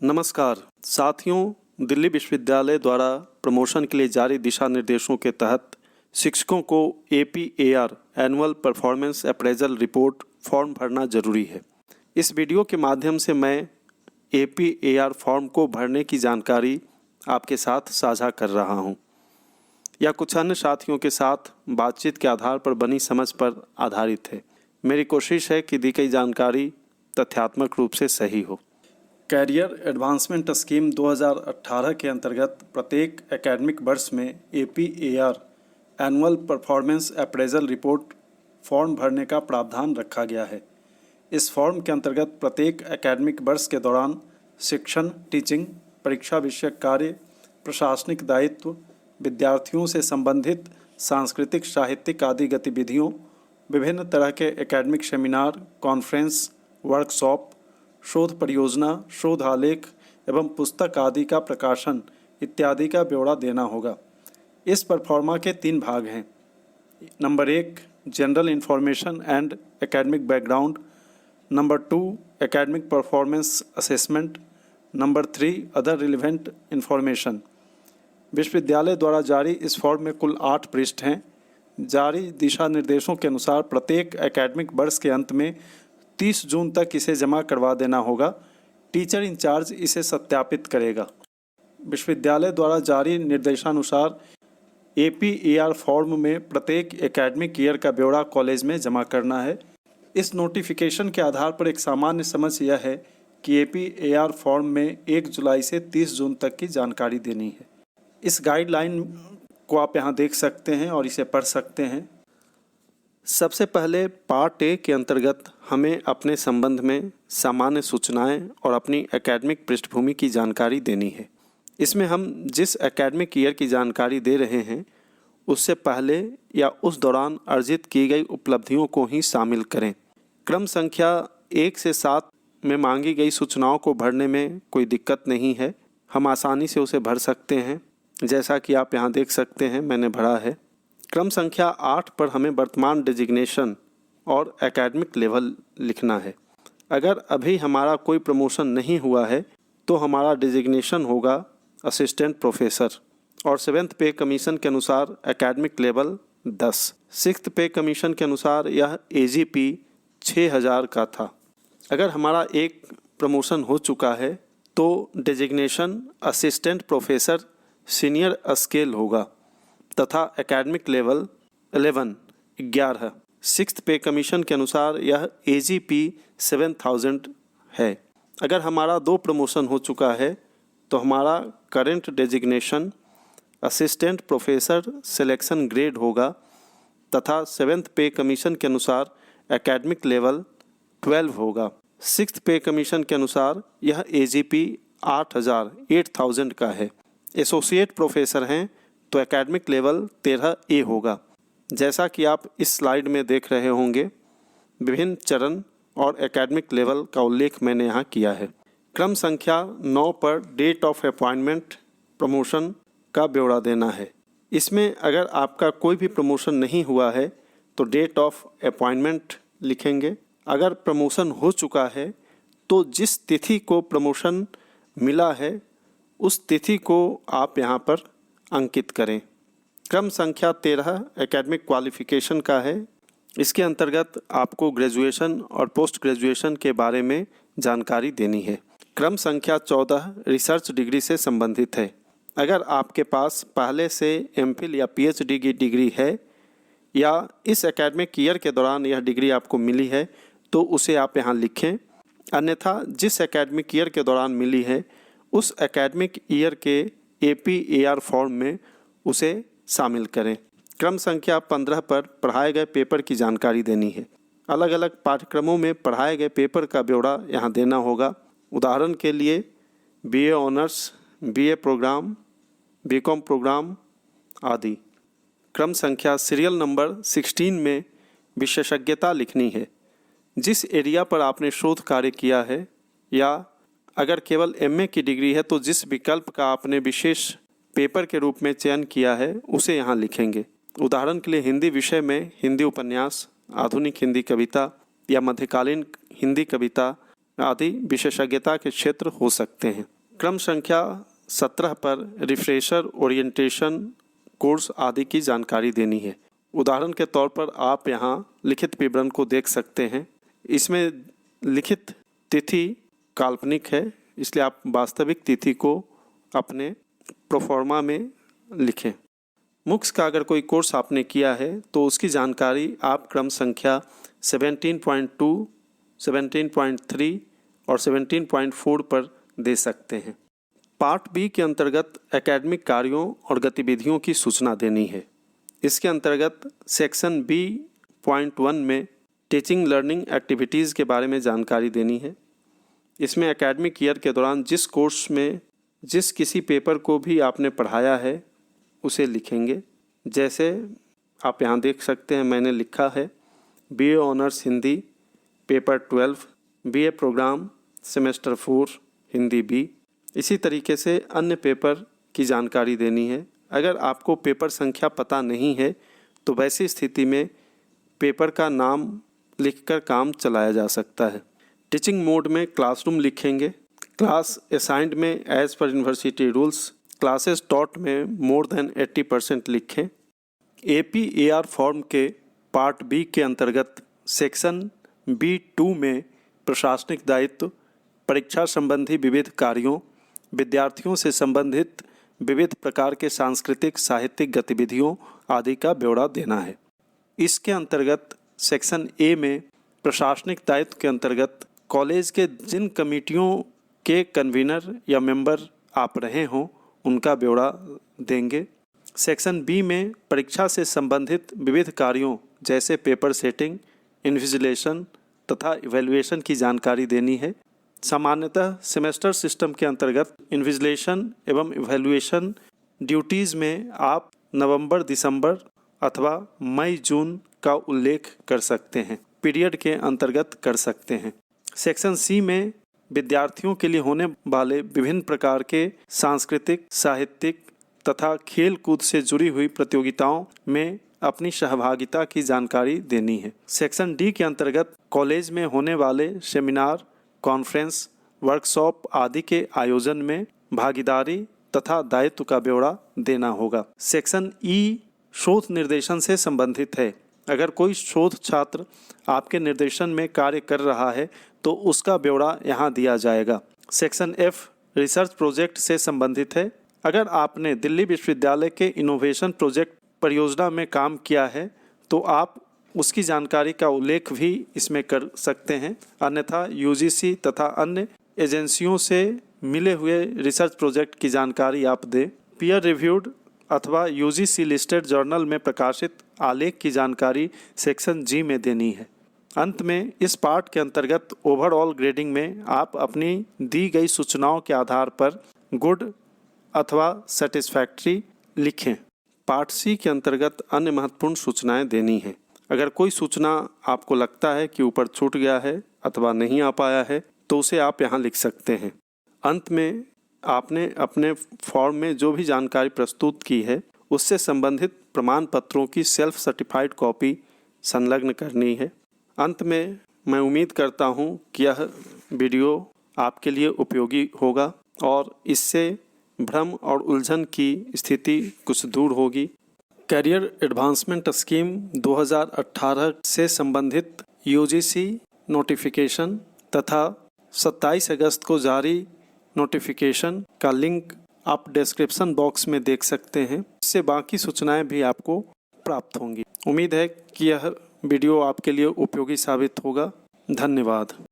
नमस्कार साथियों, दिल्ली विश्वविद्यालय द्वारा प्रमोशन के लिए जारी दिशा निर्देशों के तहत शिक्षकों को APAR annual performance appraisal report form भरना जरूरी है। इस वीडियो के माध्यम से मैं APAR फॉर्म को भरने की जानकारी आपके साथ साझा कर रहा हूं। यह कुछ अन्य साथियों के साथ बातचीत के आधार पर बनी समझ पर आधारित है। मेरी कोशिश है कि दी गई जानकारी तथ्यात्मक रूप से सही हो। कैरियर एडवांसमेंट स्कीम 2018 के अंतर्गत प्रत्येक एकेडमिक वर्ष में APAR annual performance appraisal report form भरने का प्रावधान रखा गया है। इस फॉर्म के अंतर्गत प्रत्येक एकेडमिक वर्ष के दौरान शिक्षण, टीचिंग, परीक्षा विषयक कार्य, प्रशासनिक दायित्व, विद्यार्थियों से संबंधित सांस्कृतिक, साहित्यिक आदि गतिविधियों, विभिन्न तरह के एकेडमिक सेमिनार, कॉन्फ्रेंस, वर्कशॉप, शोध परियोजना, शोध आलेख एवं पुस्तक आदि का प्रकाशन इत्यादि का ब्यौरा देना होगा। इस परफॉर्मा के 3 भाग हैं। Number 1 general information and academic background, number 2 academic performance assessment, number 3 other relevant information. विश्वविद्यालय द्वारा जारी इस फॉर्म में कुल 8 पृष्ठ हैं। जारी दिशा निर्देशों के अनुसार प्रत्येक एकेडमिक वर्ष के अंत में 30 जून तक इसे जमा करवा देना होगा। टीचर इंचार्ज इसे सत्यापित करेगा। विश्वविद्यालय द्वारा जारी निर्देशानुसार APAR फॉर्म में प्रत्येक एकेडमिक ईयर का ब्यौरा कॉलेज में जमा करना है। इस नोटिफिकेशन के आधार पर एक सामान्य समझ यह है कि APAR फॉर्म में 1 जुलाई से 30 जून तक की जानकारी देनी है। इस गाइडलाइन को आप यहाँ देख सकते हैं और इसे पढ़ सकते हैं। सबसे पहले पार्ट A के अंतर्गत हमें अपने संबंध में सामान्य सूचनाएं और अपनी एकेडमिक पृष्ठभूमि की जानकारी देनी है। इसमें हम जिस एकेडमिक ईयर की जानकारी दे रहे हैं उससे पहले या उस दौरान अर्जित की गई उपलब्धियों को ही शामिल करें। क्रम संख्या 1 से 7 में मांगी गई सूचनाओं को भरने में कोई दिक्कत नहीं है। हम आसानी से उसे भर सकते हैं, जैसा कि आप यहाँ देख सकते हैं मैंने भरा है। क्रम संख्या 8 पर हमें वर्तमान डिजिग्नेशन और एकेडमिक लेवल लिखना है। अगर अभी हमारा कोई प्रमोशन नहीं हुआ है तो हमारा डिजिग्नेशन होगा असिस्टेंट प्रोफेसर और 7th पे कमीशन के अनुसार एकेडमिक लेवल 10। 6th पे कमीशन के अनुसार यह AGP 6000 का था। अगर हमारा एक प्रमोशन हो चुका है तो designation assistant professor senior scale होगा तथा एकेडमिक लेवल 11। 6th पे कमीशन के अनुसार यह AGP 7000 है। अगर हमारा 2 प्रमोशन हो चुका है तो हमारा current designation assistant professor selection grade होगा तथा 7th पे कमीशन के अनुसार एकेडमिक लेवल 12 होगा। 6th पे कमीशन के अनुसार यह AGP 8000 का है। एसोसिएट प्रोफेसर हैं तो एकेडमिक लेवल 13A होगा। जैसा कि आप इस स्लाइड में देख रहे होंगे, विभिन्न चरण और एकेडमिक लेवल का उल्लेख मैंने यहाँ किया है। क्रम संख्या 9 पर डेट ऑफ अपॉइंटमेंट प्रमोशन का ब्यौरा देना है। इसमें अगर आपका कोई भी प्रमोशन नहीं हुआ है तो डेट ऑफ अपॉइंटमेंट लिखेंगे। अगर प्रमोशन हो चुका है तो जिस तिथि को प्रमोशन मिला है उस तिथि को आप यहाँ पर अंकित करें। क्रम संख्या 13 एकेडमिक क्वालिफिकेशन का है। इसके अंतर्गत आपको ग्रेजुएशन और पोस्ट ग्रेजुएशन के बारे में जानकारी देनी है। क्रम संख्या 14 रिसर्च डिग्री से संबंधित है। अगर आपके पास पहले से MPhil या PhD की डिग्री है या इस एकेडमिक ईयर के दौरान यह डिग्री आपको मिली है तो उसे आप यहाँ लिखें। अन्यथा जिस एकेडमिक ईयर के दौरान मिली है उस एकेडमिक ईयर के APAR फॉर्म में उसे शामिल करें। क्रम संख्या 15 पर पढ़ाए गए पेपर की जानकारी देनी है। अलग अलग पाठ्यक्रमों में पढ़ाए गए पेपर का ब्यौरा यहाँ देना होगा। उदाहरण के लिए BA honours, BA program, BCom program आदि। क्रम संख्या सीरियल नंबर 16 में विशेषज्ञता लिखनी है। जिस एरिया पर आपने शोध कार्य किया है या अगर केवल MA की डिग्री है तो जिस विकल्प का आपने विशेष पेपर के रूप में चयन किया है उसे यहाँ लिखेंगे। उदाहरण के लिए हिंदी विषय में हिंदी उपन्यास, आधुनिक हिंदी कविता या मध्यकालीन हिंदी कविता आदि विशेषज्ञता के क्षेत्र हो सकते हैं। क्रम संख्या 17 पर रिफ्रेशर, ओरिएंटेशन कोर्स आदि की जानकारी देनी है। उदाहरण के तौर पर आप यहाँ लिखित विवरण को देख सकते हैं। इसमें लिखित तिथि काल्पनिक है, इसलिए आप वास्तविक तिथि को अपने प्रोफॉर्मा में लिखें। मुख्य का अगर कोई कोर्स आपने किया है तो उसकी जानकारी आप क्रम संख्या 17.2, 17.3 और 17.4 पर दे सकते हैं। पार्ट बी के अंतर्गत एकेडमिक कार्यों और गतिविधियों की सूचना देनी है। इसके अंतर्गत सेक्शन B.1 में टीचिंग लर्निंग एक्टिविटीज़ के बारे में जानकारी देनी है। इसमें एकेडमिक ईयर के दौरान जिस कोर्स में जिस किसी पेपर को भी आपने पढ़ाया है उसे लिखेंगे। जैसे आप यहाँ देख सकते हैं, मैंने लिखा है BA honours Hindi paper 12, BA program semester 4 Hindi B। इसी तरीके से अन्य पेपर की जानकारी देनी है। अगर आपको पेपर संख्या पता नहीं है तो वैसी स्थिति में पेपर का नाम लिखकर काम चलाया जा सकता है। टीचिंग मोड में क्लासरूम लिखेंगे। क्लास असाइंड में as per university rules, classes taught में मोर देन 80% लिखें। APAR फॉर्म के पार्ट बी के अंतर्गत सेक्शन B.2 में प्रशासनिक दायित्व, परीक्षा संबंधी विविध कार्यों, विद्यार्थियों से संबंधित विविध प्रकार के सांस्कृतिक साहित्यिक गतिविधियों आदि का ब्यौरा देना है। इसके अंतर्गत सेक्शन A में प्रशासनिक दायित्व के अंतर्गत कॉलेज के जिन कमेटियों के कन्वीनर या मेंबर आप रहे हों उनका ब्यौरा देंगे। सेक्शन B में परीक्षा से संबंधित विविध कार्यों जैसे पेपर सेटिंग, इन्विजिलेशन तथा इवैल्यूएशन की जानकारी देनी है। सामान्यतः सेमेस्टर सिस्टम के अंतर्गत इन्विजिलेशन एवं इवैल्यूएशन ड्यूटीज़ में आप नवंबर, दिसंबर अथवा मई, जून का उल्लेख कर सकते हैं, पीरियड के अंतर्गत कर सकते हैं। सेक्शन C में विद्यार्थियों के लिए होने वाले विभिन्न प्रकार के सांस्कृतिक, साहित्यिक तथा खेल कूद से जुड़ी हुई प्रतियोगिताओं में अपनी सहभागिता की जानकारी देनी है। सेक्शन D के अंतर्गत कॉलेज में होने वाले सेमिनार, कॉन्फ्रेंस, वर्कशॉप आदि के आयोजन में भागीदारी तथा दायित्व का ब्यौरा देना होगा। सेक्शन E शोध निर्देशन से संबंधित है। अगर कोई शोध छात्र आपके निर्देशन में कार्य कर रहा है तो उसका ब्यौरा यहाँ दिया जाएगा। सेक्शन F रिसर्च प्रोजेक्ट से संबंधित है। अगर आपने दिल्ली विश्वविद्यालय के इनोवेशन प्रोजेक्ट परियोजना में काम किया है तो आप उसकी जानकारी का उल्लेख भी इसमें कर सकते हैं। अन्यथा UGC तथा अन्य एजेंसियों से मिले हुए रिसर्च प्रोजेक्ट की जानकारी आप दें। पीयर रिव्यूड अथवा UGC लिस्टेड जर्नल में प्रकाशित आलेख की जानकारी सेक्शन G में देनी है। अंत में इस पार्ट के अंतर्गत ओवरऑल ग्रेडिंग में आप अपनी दी गई सूचनाओं के आधार पर गुड अथवा सेटिस्फैक्ट्री लिखें। पार्ट C के अंतर्गत अन्य महत्वपूर्ण सूचनाएं देनी हैं। अगर कोई सूचना आपको लगता है कि ऊपर छूट गया है अथवा नहीं आ पाया है तो उसे आप यहाँ लिख सकते हैं। अंत में आपने अपने फॉर्म में जो भी जानकारी प्रस्तुत की है उससे संबंधित प्रमाण पत्रों की सेल्फ सर्टिफाइड कॉपी संलग्न करनी है। अंत में मैं उम्मीद करता हूँ कि यह वीडियो आपके लिए उपयोगी होगा और इससे भ्रम और उलझन की स्थिति कुछ दूर होगी। करियर एडवांसमेंट स्कीम 2018 से संबंधित UGC नोटिफिकेशन तथा 27 अगस्त को जारी नोटिफिकेशन का लिंक आप डिस्क्रिप्शन बॉक्स में देख सकते हैं। इससे बाकी सूचनाएं भी आपको प्राप्त होंगी। उम्मीद है कि यह वीडियो आपके लिए उपयोगी साबित होगा। धन्यवाद।